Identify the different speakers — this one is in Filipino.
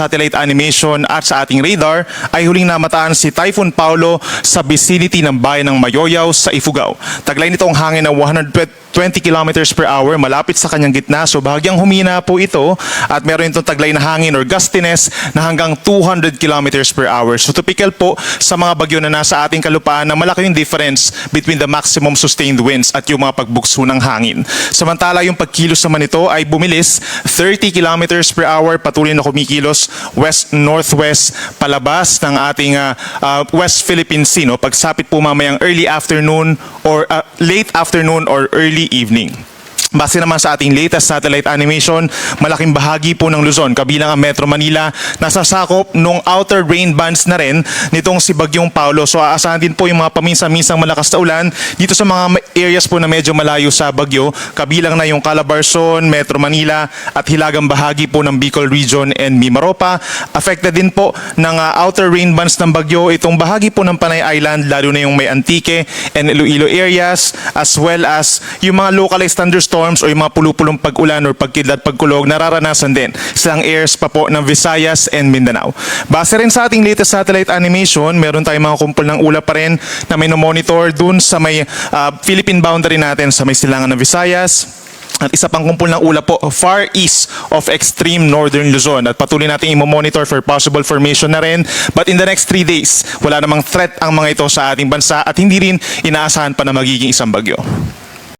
Speaker 1: satellite animation at sa ating radar ay huling namataan si Typhoon Paolo sa vicinity ng bayan ng Mayoyaw sa Ifugao. Taglay nito ang hangin na 120 kilometers per hour malapit sa kanyang gitna, so bahagyang humina po ito at meron itong taglay na hangin or gustiness na hanggang 200 kilometers per hour. So typical po sa mga bagyo na nasa ating kalupaan na malaki yung difference between the maximum sustained winds at yung mga pagbugso ng hangin. Samantala yung pagkilos naman ito ay bumilis 30 kilometers per hour, patuloy na kumikilos west-northwest palabas ng ating West Philippine Sea, no? Pagsapit po mamayang early afternoon or late afternoon or early evening. Base naman sa ating latest satellite animation, malaking bahagi po ng Luzon, kabilang ang Metro Manila, nasasakop nung outer rain bands na rin nitong si Bagyong Paolo. So aasahan din po yung mga paminsan-minsang malakas na ulan dito sa mga areas po na medyo malayo sa Bagyo, kabilang na yung Calabarzon, Metro Manila at hilagang bahagi po ng Bicol Region and Mimaropa. Affected din po ng outer rain bands ng Bagyo itong bahagi po ng Panay Island, lalo na yung may Antique and Iloilo areas, as well as yung mga localized thunderstorms o yung mga pulupulong pag-ulan or pagkidlat, pagkulog, nararanasan din silang areas pa po ng Visayas and Mindanao. Base rin sa ating latest satellite animation, meron tayong mga kumpol ng ulap pa rin na may monitor dun sa may Philippine boundary natin sa may silangan ng Visayas. At isa pang kumpol ng ulap po, far east of extreme northern Luzon. At patuloy natin i-monitor for possible formation na rin. But in the next 3 days, wala namang threat ang mga ito sa ating bansa at hindi rin inaasahan pa na magiging isang bagyo.